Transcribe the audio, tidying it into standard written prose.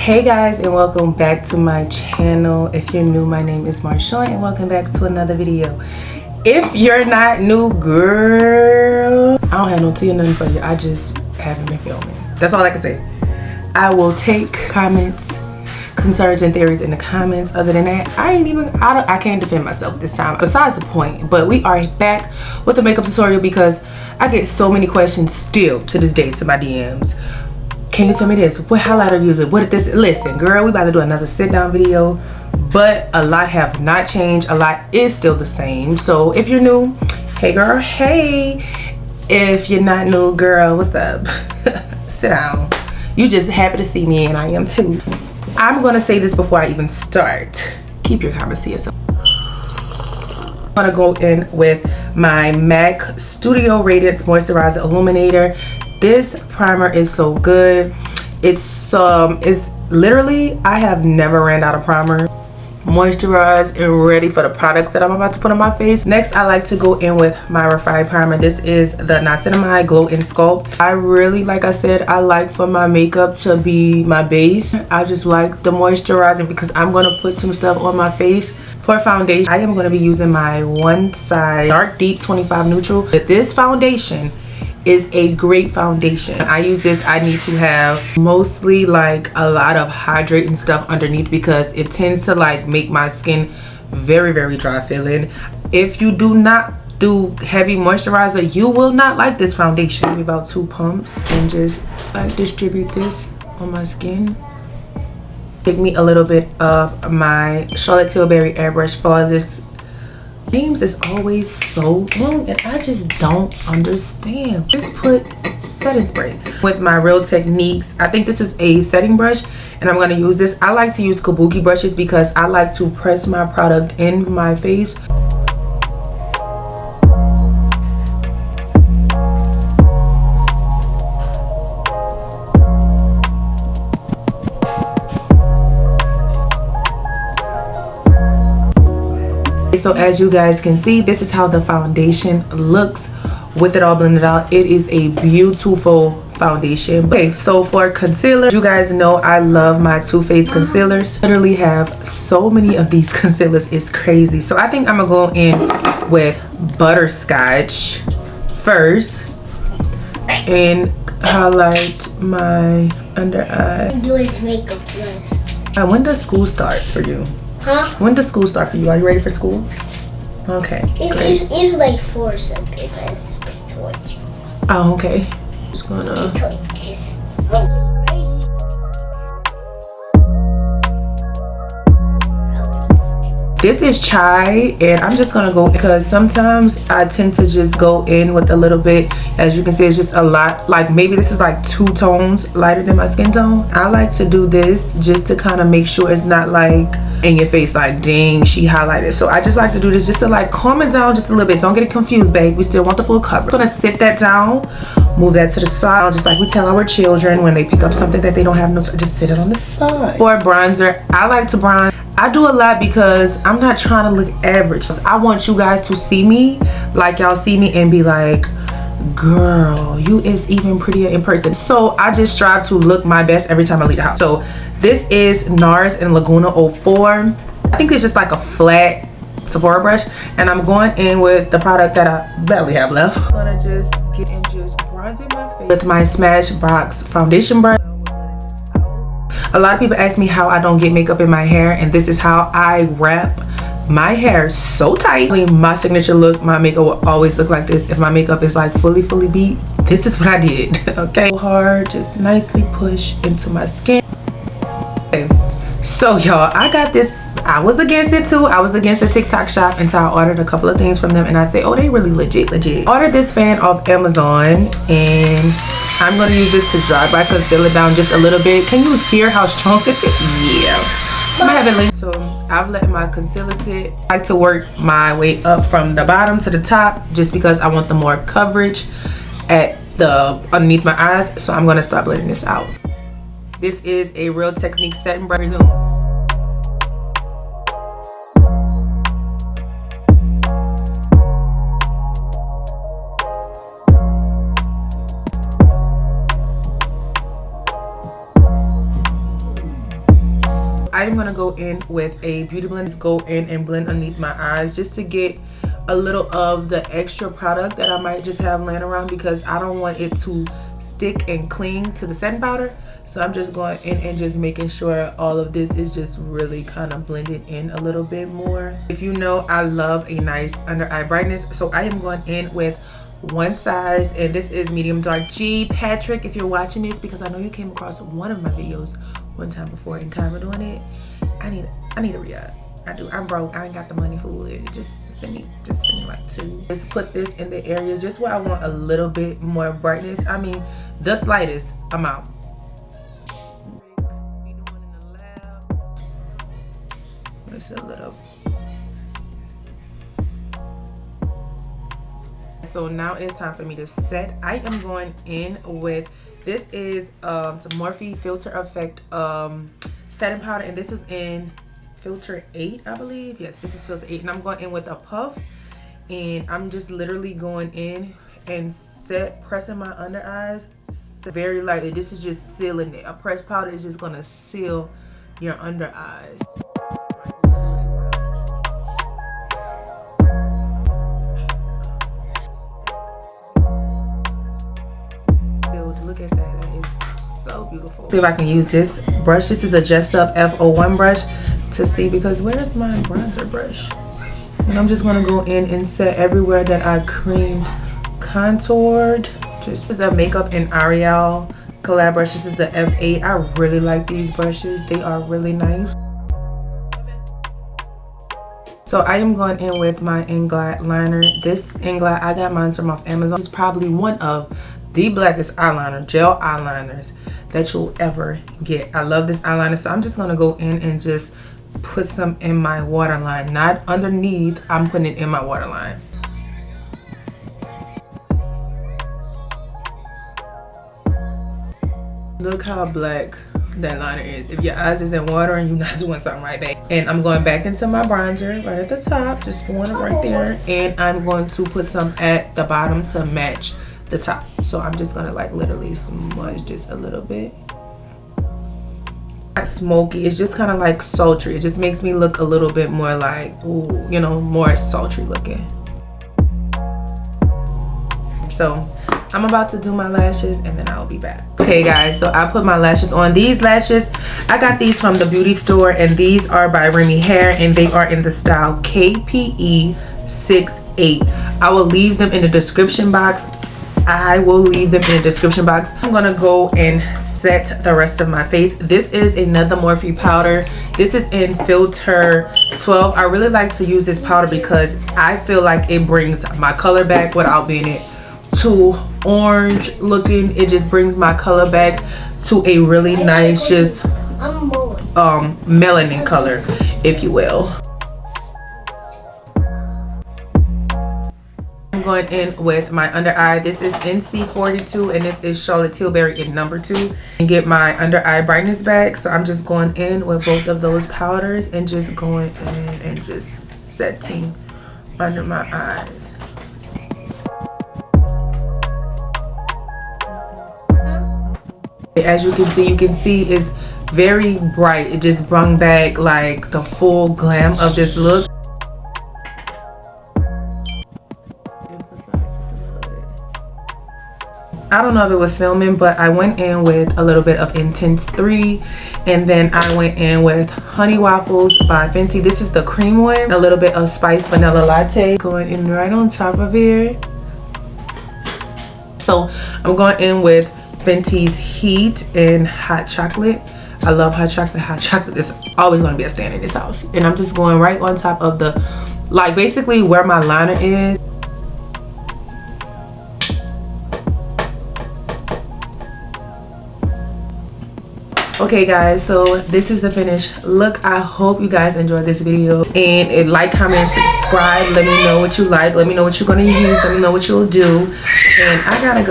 Hey guys, and welcome back to my channel. If you're new, my name is Marshawn and welcome back to another video. If you're not new, girl, I don't have no tea or nothing for you. I just haven't been filming. That's all I can say. I will take comments, concerns, and theories in the comments. Other than that, I can't defend myself this time. Besides the point, but we are back with a makeup tutorial because I get so many questions still to this day to my DMs. Can you tell me this? What highlighter are you using? What did this? Listen, girl, we about to do another sit down video, but a lot have not changed. A lot is still the same. So if you're new, hey girl, hey. If you're not new, girl, what's up? Sit down. You just happy to see me, and I am too. I'm gonna say this before I even start. Keep your comments to yourself. I'm gonna go in with my MAC Studio Radiance Moisturizer Illuminator. This primer is so good. It's literally, I have never ran out of primer. Moisturized and ready for the products that I'm about to put on my face. Next, I like to go in with my refined primer. This is the Niacinamide Glow and Sculpt. I really, like I said, I like for my makeup to be my base. I just like the moisturizing because I'm gonna put some stuff on my face. For foundation, I am gonna be using my One Size Dark Deep 25 Neutral. This foundation is a great foundation. I use this. I need to have mostly like a lot of hydrating stuff underneath because it tends to like make my skin very dry feeling. If you do not do heavy moisturizer, you will not like this foundation. Maybe about 2 pumps and just like distribute this on my skin. Take me a little bit of my Charlotte Tilbury airbrush for this. Names is always so long and I just don't understand. Just put setting spray with my Real Techniques. I think this is a setting brush and I'm going to use this. I like to use kabuki brushes because I like to press my product in my face. So as you guys can see, this is how the foundation looks with it all blended out. It is a beautiful foundation. Okay, so for concealer, you guys know I love my Too Faced concealers. Literally have so many of these concealers, it's crazy. So I think I'm gonna go in with Butterscotch first and highlight my under eye. Do his makeup first. When does school start for you? Huh? When does school start for you? Are you ready for school? Okay. It's like 4 or something, but it's towards you. Oh, okay. Just gonna. This is chai, and I'm just gonna go because sometimes I tend to just go in with a little bit. As you can see, it's just a lot. Like maybe this is like 2 tones lighter than my skin tone. I like to do this just to kind of make sure it's not like in your face like dang she highlighted. So I just like to do this just to like calm it down just a little bit. Don't get it confused, babe. We still want the full cover. I'm gonna sit that down, move that to the side, just like we tell our children when they pick up something that they don't have no time, just sit it on the side. For bronzer, I like to bronze. I do a lot because I'm not trying to look average. I want you guys to see me like y'all see me and be like, girl, you is even prettier in person. So I just strive to look my best every time I leave the house. So this is NARS in Laguna 04. I think it's just like a flat Sephora brush, and I'm going in with the product that I barely have left. I'm gonna just get in just bronzing my face with my Smashbox foundation brush. A lot of people ask me how I don't get makeup in my hair, and this is how I wrap my hair so tight. My signature look, my makeup will always look like this. If my makeup is like fully beat, this is what I did. Okay, hard, just nicely push into my skin. Okay, so y'all, I got this. I was against it too. I was against the TikTok shop until I ordered a couple of things from them and I say, oh, they really legit. Ordered this fan off Amazon and I'm gonna use this to dry my concealer down just a little bit. Can you hear how strong this is? Yeah. I'm gonna have it linked. So I've let my concealer sit. I like to work my way up from the bottom to the top just because I want the more coverage at the underneath my eyes. So I'm gonna start blending this out. This is a Real Techniques setting brush. I am gonna go in with a beauty blender, go in and blend underneath my eyes just to get a little of the extra product that I might just have laying around, because I don't want it to stick and cling to the setting powder. So I'm just going in and just making sure all of this is just really kind of blended in a little bit more. If you know, I love a nice under eye brightness, so I am going in with one size, and this is medium dark G. Patrick, if you're watching this, because I know you came across one of my videos one time before and kind of doing it, I need a re-up. I do. I'm broke. I ain't got the money for it. Just send me like 2. Just put this in the areas just where I want a little bit more brightness. I mean, the slightest amount. Just a little. So now it's time for me to set. I am going in with, this is some Morphe Filter Effect setting powder, and this is in filter 8, I believe. Yes, this is filter 8, and I'm going in with a puff, and I'm just literally going in and pressing my under eyes very lightly. This is just sealing it. A pressed powder is just gonna seal your under eyes. Look at that. That is so beautiful. See if I can use this brush. This is a Just Up F01 brush to see, because where's my bronzer brush? And I'm just gonna go in and set everywhere that I cream contoured. This is a Makeup and Ariel collab brush. This is the F8. I really like these brushes. They are really nice. So I am going in with my Inglot liner. This Inglot, I got mine from off Amazon. It's probably one of the blackest eyeliner, gel eyeliners that you'll ever get. I love this eyeliner, so I'm just gonna go in and just put some in my waterline. Not underneath, I'm putting it in my waterline. Look how black that liner is. If your eyes isn't watering, you're not doing something right, babe. And I'm going back into my bronzer right at the top, just one right there, and I'm going to put some at the bottom to match the top. So I'm just gonna like literally smudge just a little bit. Not smoky, it's just kind of like sultry. It just makes me look a little bit more like, ooh, you know, more sultry looking. So I'm about to do my lashes and then I'll be back. Okay guys, so I put my lashes on. These lashes, I got these from the beauty store, and these are by Remy Hair, and they are in the style KPE 68. I will leave them in the description box. I'm gonna go and set the rest of my face. This is another Morphe powder. This is in filter 12. I really like to use this powder because I feel like it brings my color back without being it too orange looking. It just brings my color back to a really nice, just melanin color, if you will. I'm going in with my under eye. This is NC42, and this is Charlotte Tilbury in number 2. And get my under eye brightness back. So I'm just going in with both of those powders and just going in and just setting under my eyes. As you can see it's very bright. It just brought back like the full glam of this look. I don't know if it was filming, but I went in with a little bit of Intense 3, and then I went in with Honey Waffles by Fenty. This is the cream one. A little bit of Spice Vanilla Latte going in right on top of here. So I'm going in with Fenty's Heat and Hot Chocolate. I love hot chocolate. Hot chocolate is always going to be a stand in this house. And I'm just going right on top of the, like basically where my liner is. Okay guys, so this is the finished look. I hope you guys enjoyed this video, and like, comment, subscribe. Let me know what you like. Let me know what you're gonna use. Let me know what you'll do. And I gotta go.